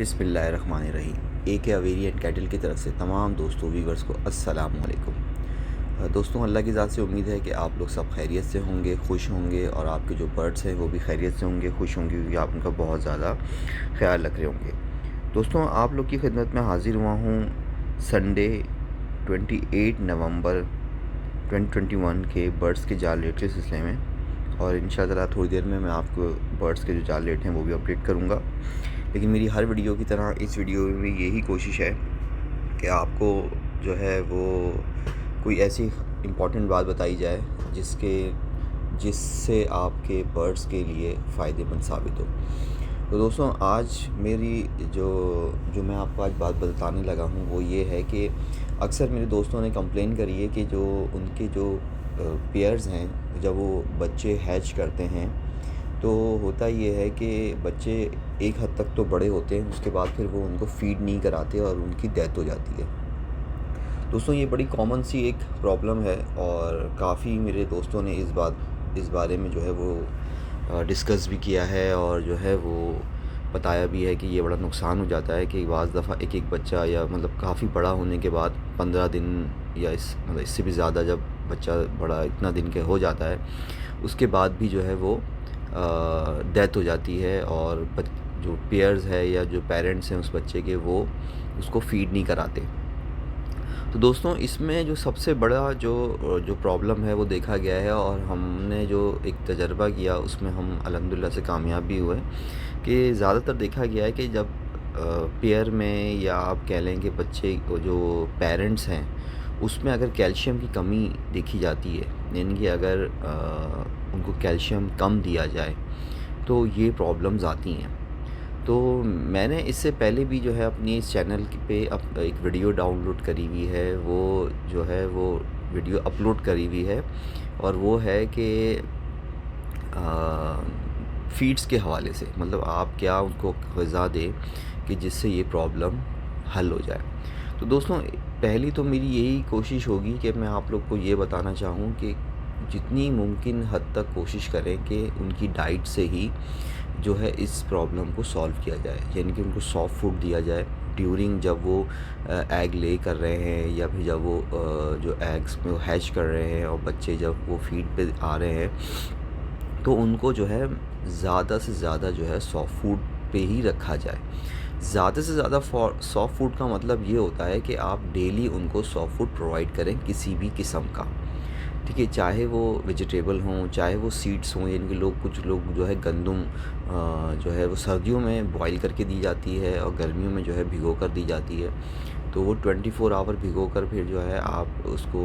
बिस्मिल्लाहिर्रहमानिर्रहीम। AK अवेरी and cattle की तरफ से तमाम दोस्तों व्यूवर्स को अस्सलाम वालेकुम। दोस्तों, अल्लाह की ज़ात से उम्मीद है कि आप लोग सब खैरियत से होंगे, खुश होंगे और आपके जो बर्ड्स हैं वो भी खैरियत से होंगे, खुश होंगे, क्योंकि आप उनका बहुत ज़्यादा ख्याल रख रहे होंगे। दोस्तों, आप लोग की खिदमत में हाज़िर हुआ हूँ संडे 28 नवंबर 2021 के बर्ड्स के जाल रेट के सिलसिले में, और इंशाअल्लाह थोड़ी देर में मैं आपको बर्ड्स के जो जाल रेट हैं वो भी अपडेट करूँगा। लेकिन मेरी हर वीडियो की तरह इस वीडियो में भी यही कोशिश है कि आपको जो है वो कोई ऐसी इम्पॉर्टेंट बात बताई जाए जिससे आपके बर्ड्स के लिए फ़ायदेमंद साबित हो। तो दोस्तों, आज मेरी जो जो मैं आपको आज बात बताने लगा हूँ वो ये है कि अक्सर मेरे दोस्तों ने कंप्लेन करी है कि जो उनके जो पेयर्स हैं, जब वो बच्चे हैच करते हैं तो होता ये है कि बच्चे एक हद तक तो बड़े होते हैं, उसके बाद फिर वो उनको फ़ीड नहीं कराते और उनकी डेथ हो जाती है। दोस्तों, ये बड़ी कॉमन सी एक प्रॉब्लम है और काफ़ी मेरे दोस्तों ने इस बारे में जो है वो डिस्कस भी किया है और जो है वो बताया भी है कि ये बड़ा नुकसान हो जाता है कि बाज़ दफ़ा एक बच्चा या मतलब काफ़ी बड़ा होने के बाद 15 दिन या इससे भी ज़्यादा, जब बच्चा बड़ा इतना दिन के हो जाता है उसके बाद भी जो है वो डेथ हो जाती है और जो पेयर्स है या जो पेरेंट्स हैं उस बच्चे के, वो उसको फ़ीड नहीं कराते। तो दोस्तों, इसमें जो सबसे बड़ा जो प्रॉब्लम है वो देखा गया है और हमने जो एक तजर्बा किया उसमें हम अल्हम्दुलिल्लाह से कामयाब भी हुए कि ज़्यादातर देखा गया है कि जब पेयर में, या आप कह लें कि बच्चे को जो पेरेंट्स हैं उसमें अगर कैल्शियम की कमी देखी जाती है, यानी कि अगर उनको कैल्शियम कम दिया जाए तो ये प्रॉब्लम्स आती हैं। तो मैंने इससे पहले भी जो है अपनी इस चैनल पे एक वीडियो डाउनलोड करी हुई है, वो जो है वो वीडियो अपलोड करी हुई है, और वो है कि फ़ीड्स के हवाले से, मतलब आप क्या उनको ग़िज़ा दें कि जिससे ये प्रॉब्लम हल हो जाए। तो दोस्तों, पहली तो मेरी यही कोशिश होगी कि मैं आप लोग को ये बताना चाहूँ कि जितनी मुमकिन हद तक कोशिश करें कि उनकी डाइट से ही जो है इस प्रॉब्लम को सॉल्व किया जाए, यानी कि उनको सॉफ्ट फूड दिया जाए ड्यूरिंग जब वो एग ले कर रहे हैं, या फिर जब वो जो एग्स में वो हैच कर रहे हैं और बच्चे जब वो फीड पे आ रहे हैं, तो उनको जो है ज़्यादा से ज़्यादा जो है सॉफ्ट फूड पे ही रखा जाए। ज़्यादा से ज़्यादा सॉफ्ट फूड का मतलब ये होता है कि आप डेली उनको सॉफ्ट फूड प्रोवाइड करें किसी भी किस्म का, ठीक है, चाहे वो वेजिटेबल हों, चाहे वो सीड्स हों, यानी कि कुछ लोग जो है गंदम जो है वो सर्दियों में बॉईल करके दी जाती है और गर्मियों में जो है भिगो कर दी जाती है। तो वो 24 आवर भिगो कर फिर जो है आप उसको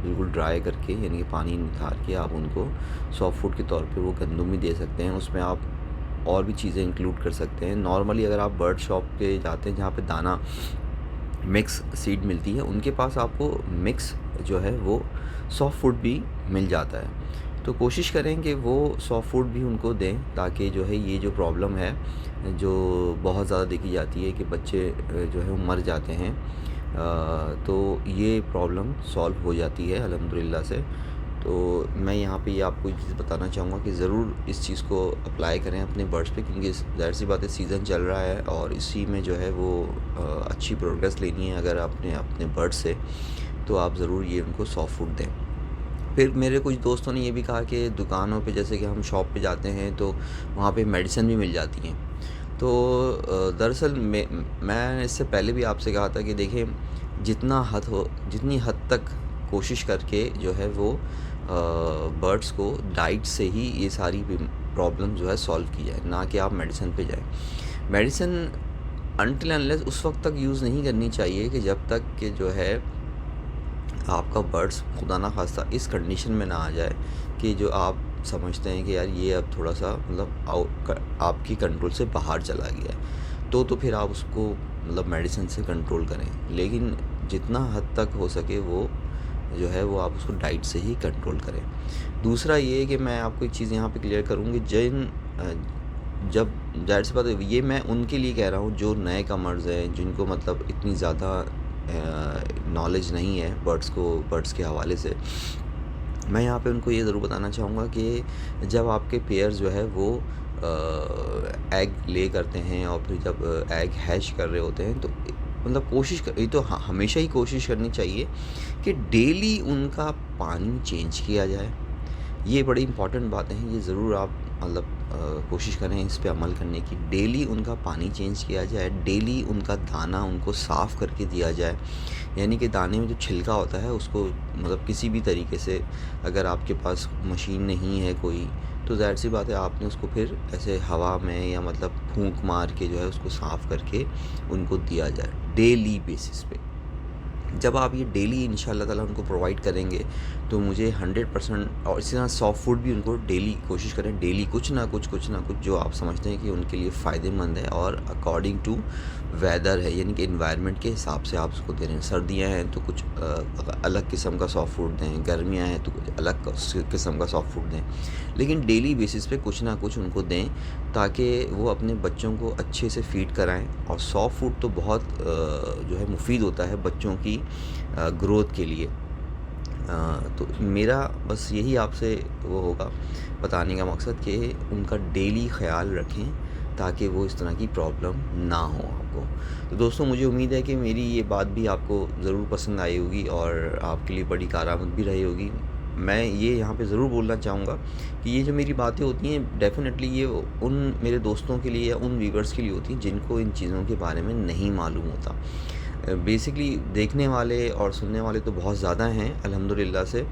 बिल्कुल ड्राई करके, यानी कि पानी निकाल के आप उनको सॉफ्ट फूड के तौर पे वो गंदम भी दे सकते हैं। उसमें आप और भी चीज़ें इंक्लूड कर सकते हैं। नॉर्मली अगर आप बर्ड शॉप पे जाते हैं जहाँ पे दाना मिक्स सीड मिलती है, उनके पास आपको मिक्स जो है वो सॉफ्ट फूड भी मिल जाता है। तो कोशिश करें कि वो सॉफ्ट फूड भी उनको दें, ताकि जो है ये जो प्रॉब्लम है, जो बहुत ज़्यादा देखी जाती है कि बच्चे जो है वो मर जाते हैं, तो ये प्रॉब्लम सॉल्व हो जाती है अल्हम्दुलिल्लाह से। तो मैं यहाँ पे ये आपको एक चीज़ बताना चाहूँगा कि ज़रूर इस चीज़ को अप्लाई करें अपने बर्ड्स पे, क्योंकि ज़ाहिर सी बात है सीज़न चल रहा है और इसी में जो है वो अच्छी प्रोग्रेस लेनी है अगर आपने अपने बर्ड से, तो आप ज़रूर ये उनको सॉफ्ट फूड दें। फिर मेरे कुछ दोस्तों ने ये भी कहा कि दुकानों पे, जैसे कि हम शॉप पे जाते हैं तो वहाँ पे मेडिसिन भी मिल जाती हैं। तो दरअसल मैं इससे पहले भी आपसे कहा था कि देखिए, जितनी हद तक कोशिश करके जो है वो बर्ड्स को डाइट से ही ये सारी प्रॉब्लम जो है सॉल्व की जाए, ना कि आप मेडिसिन पे जाएं। मेडिसिन अनटिल अनलेस उस वक्त तक यूज़ नहीं करनी चाहिए कि जब तक कि जो है आपका बर्ड्स खुदा ना खास्ता इस कंडीशन में ना आ जाए कि जो आप समझते हैं कि यार ये अब थोड़ा सा मतलब आपकी कंट्रोल से बाहर चला गया है, तो फिर आप उसको मतलब मेडिसिन से कंट्रोल करें। लेकिन जितना हद तक हो सके वो जो है वो आप उसको डाइट से ही कंट्रोल करें। दूसरा ये कि मैं आपको एक चीज़ यहाँ पे क्लियर करूँगी, जब ज़ाहिर सी बात है ये मैं उनके लिए कह रहा हूँ जो नए कमर्स हैं, जिनको मतलब इतनी ज़्यादा नॉलेज नहीं है बर्ड्स के हवाले से। मैं यहाँ पे उनको ये ज़रूर बताना चाहूँगा कि जब आपके पेयर जो है वो एग ले करते हैं और फिर जब एग हैच कर रहे होते हैं तो मतलब ये तो हमेशा ही कोशिश करनी चाहिए कि डेली उनका पानी चेंज किया जाए। ये बड़ी इम्पॉर्टेंट बातें हैं, ये ज़रूर आप मतलब कोशिश करें इस पे अमल करने की। डेली उनका पानी चेंज किया जाए, डेली उनका दाना उनको साफ़ करके दिया जाए, यानी कि दाने में जो छिलका होता है उसको मतलब किसी भी तरीके से, अगर आपके पास मशीन नहीं है कोई, तो ज़ाहिर सी बात है आपने उसको फिर ऐसे हवा में या मतलब फूंक मार के जो है उसको साफ़ करके उनको दिया जाए डेली बेसिस पे। जब आप ये डेली इंशाल्लाह ताला उनको प्रोवाइड करेंगे तो मुझे 100%, और इसी तरह सॉफ्ट फूड भी उनको डेली कोशिश करें, डेली कुछ ना कुछ जो आप समझते हैं कि उनके लिए फ़ायदेमंद है और अकॉर्डिंग टू वेदर है, यानी कि एनवायरनमेंट के हिसाब से आप उसको दे रहे हैं। सर्दियाँ हैं तो कुछ अलग किस्म का सॉफ्ट फूड दें, गर्मियाँ हैं तो कुछ अलग किस्म का सॉफ्ट फूड दें, लेकिन डेली बेसिस पे कुछ ना कुछ उनको दें ताकि वो अपने बच्चों को अच्छे से फ़ीड कराएं। और सॉफ्ट फूड तो बहुत जो है मुफीद होता है बच्चों की ग्रोथ के लिए। तो मेरा बस यही आपसे वो होगा बताने का मकसद कि उनका डेली ख़्याल रखें ताकि वो इस तरह की प्रॉब्लम ना हो आपको। तो दोस्तों मुझे उम्मीद है कि मेरी ये बात भी आपको ज़रूर पसंद आई होगी और आपके लिए बड़ी कारआमद भी रही होगी। मैं ये यहाँ पे ज़रूर बोलना चाहूँगा कि ये जो मेरी बातें होती हैं डेफ़िनेटली ये उन मेरे दोस्तों के लिए या उन व्यूअर्स के लिए होती हैं जिनको इन चीज़ों के बारे में नहीं मालूम होता। बेसिकली देखने वाले और सुनने वाले तो बहुत ज़्यादा हैं अल्हम्दुलिल्लाह से,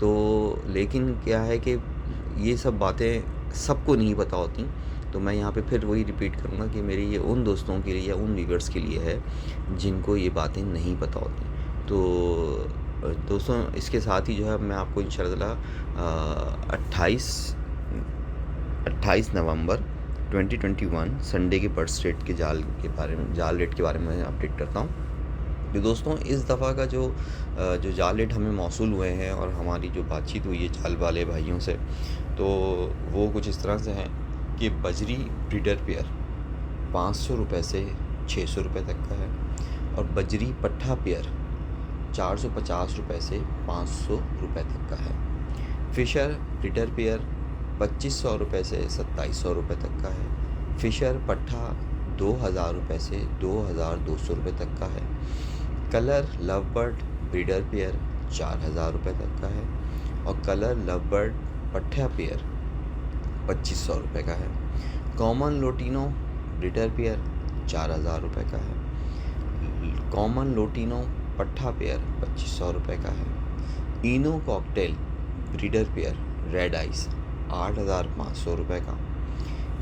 तो लेकिन क्या है कि ये सब बातें सबको नहीं पता होती। तो मैं यहाँ पे फिर वही रिपीट करूँगा कि मेरी ये उन दोस्तों के लिए या उन व्यूअर्स के लिए है जिनको ये बातें नहीं पता होती। तो दोस्तों इसके साथ ही जो है मैं आपको इंशाअल्लाह 28 नवंबर 2021 संडे के बर्ड्स रेट के जाल रेट के बारे में अपडेट करता हूँ। तो दोस्तों इस दफ़ा का जो जाल रेट हमें मौसूल हुए हैं और हमारी जो बातचीत हुई है जाल वाले भाइयों से, तो वो कुछ इस तरह से हैं कि बजरी ब्रीडर पेयर 500 रुपये से 600 रुपये तक का है, और बजरी पट्ठा पेयर 450 रुपये से 500 रुपये तक का है। फ़िशर ब्रीडर पेयर 2500 रुपये से 2700 रुपये तक का है। फ़िशर पट्ठा 2000 रुपये से 2200 रुपये तक का है। कलर लवबर्ड ब्रीडर पेयर 4000 रुपये तक का है, और कलर लवबर्ड पट्ठा पेयर 2500 रुपये का है। कॉमन लोटिनो ब्रीडर पेयर 4000 रुपये का है। कॉमन लोटिनो पट्ठा पेयर 2500 रुपये का है। इनो cocktail breeder pair red ice 8500 रुपये का।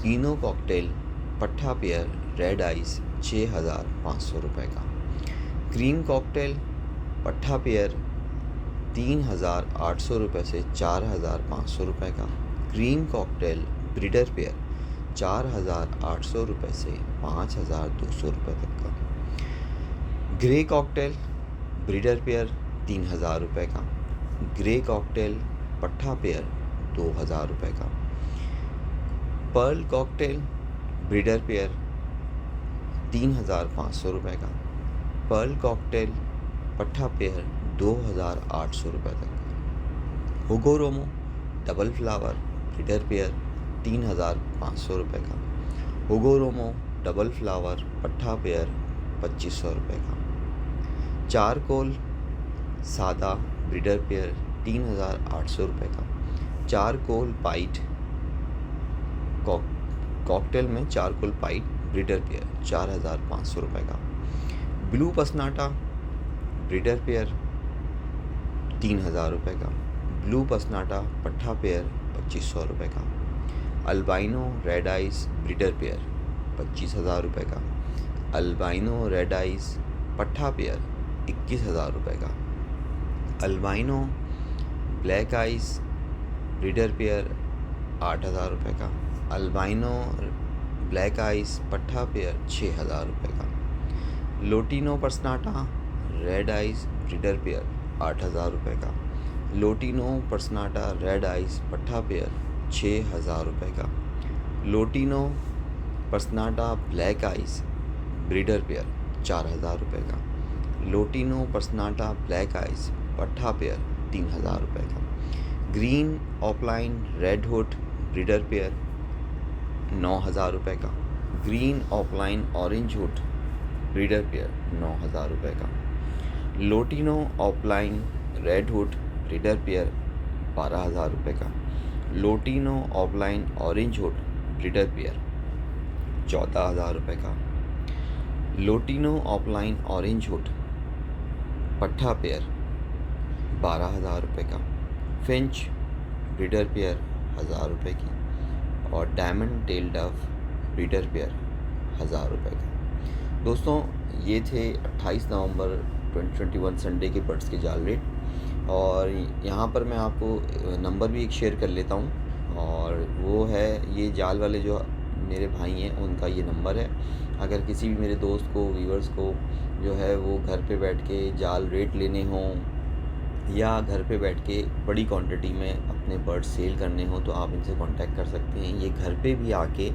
इनो कॉकटेल पट्ठा पेयर रेड आइस 6500 रुपये का। क्रीम कॉकटेल पट्ठा पेयर 3800 रुपये से 4500 रुपये का। क्रीम कॉकटेल ब्रीडर पेयर 4800 रुपये से 5200 रुपये तक का। ग्रे कॉकटेल ब्रीडर पेयर 3000 रुपये का। ग्रे कॉकटेल पट्ठा पेयर 2000 रुपये का। पर्ल कॉकटेल ब्रीडर पेयर 3500 रुपये का। पर्ल कॉकटेल पट्ठा पेयर 2800 रुपये तक का। हुगो रोमो डबल फ्लावर ब्रीडर पेयर 3500 रुपये का। हुगो रोमो डबल फ्लावर पट्ठा पेयर 2500 रुपये का। चारकोल सादा ब्रीडर पेयर 3800 रुपये का। चारकोल पाइट कॉकटेल में चारकोल पाइट ब्रीडर पेयर 4500 रुपये का। ब्लू पसनाटा ब्रीडर पेयर 3000 रुपये का। ब्लू पसनाटा पट्ठा पेयर 2500 रुपये का। Albino red ice breeder pair 25000 रुपये का। अल्बाइनो रेड आइस पट्ठा पेयर 21000 रुपये का। Albino black ice breeder pair 8000 रुपये का। अल्बाइनो ब्लैक आइस पट्ठा पेयर 6000 रुपये का। Lutino पर्सनाटा red ice breeder pair 8000 रुपये का। लोटिनो पर्सनाटा रेड आइस पट्ठा पेयर 6000 रुपये का। Lutino पर्सनाटा black ice breeder pair 4000 रुपये का। लोटिनो पर्सनाटा ब्लैक आइस पट्ठा पेयर 3000 रुपये का। Green opaline red hood breeder pair 9,000 का। Green opaline orange hood breeder pair 9,000 का। Lutino opaline red hood breeder pair 12,000 का। Lutino opaline orange hood breeder pair 14,000 का। Lutino opaline orange hood पट्ठा pair 12,000 का। Finch breeder pair 1,000 की। और diamond tail dove breeder pair 1,000 का। दोस्तों ये थे 28 नवंबर 2021 संडे के बर्ड्स के जाल रेट। और यहाँ पर मैं आपको नंबर भी एक शेयर कर लेता हूँ, और वो है ये जाल वाले जो मेरे भाई हैं उनका ये नंबर है। अगर किसी भी मेरे दोस्त को, व्यूअर्स को जो है वो घर पे बैठ के जाल रेट लेने हों या घर पे बैठ के बड़ी क्वांटिटी में अपने बर्ड्स सेल करने हो, तो आप इनसे कांटेक्ट कर सकते हैं। ये घर पे भी आके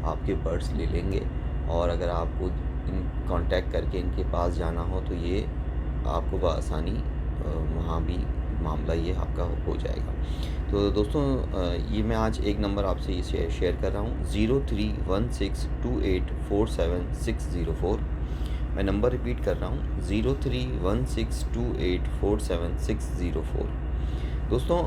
आपके बर्ड्स ले लेंगे, और अगर आपको इन कांटेक्ट करके इनके पास जाना हो तो ये आपको बआसानी वहाँ भी मामला ये आपका हो जाएगा। तो दोस्तों ये मैं आज एक नंबर आपसे ये शेयर कर रहा हूँ 03162847 मैं नंबर रिपीट कर रहा हूँ 03162847 दोस्तों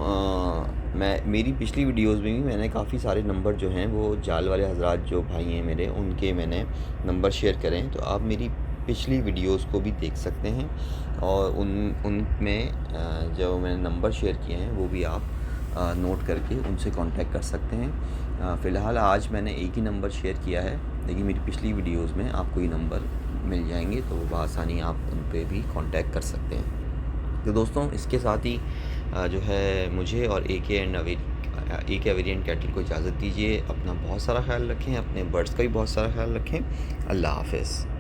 मेरी पिछली वीडियोस में भी मैंने काफ़ी सारे नंबर जो हैं वो जाल वाले हजरात जो भाई हैं मेरे, उनके मैंने नंबर शेयर करे हैं। तो आप मेरी पिछली वीडियोस को भी देख सकते हैं, और उनमें जो मैंने नंबर शेयर किए हैं वो भी आप नोट करके उनसे कांटेक्ट कर सकते हैं। फ़िलहाल आज मैंने एक ही नंबर शेयर किया है, लेकिन मेरी पिछली वीडियोस में आपको ये नंबर मिल जाएंगे, तो बआसानी आप उन पे भी कांटेक्ट कर सकते हैं। तो दोस्तों इसके साथ ही जो है मुझे और AK एवेरियन कैटल को इजाज़त दीजिए। अपना बहुत सारा ख्याल रखें, अपने बर्ड्स का भी बहुत सारा ख्याल रखें। अल्लाह हाफ़िज़।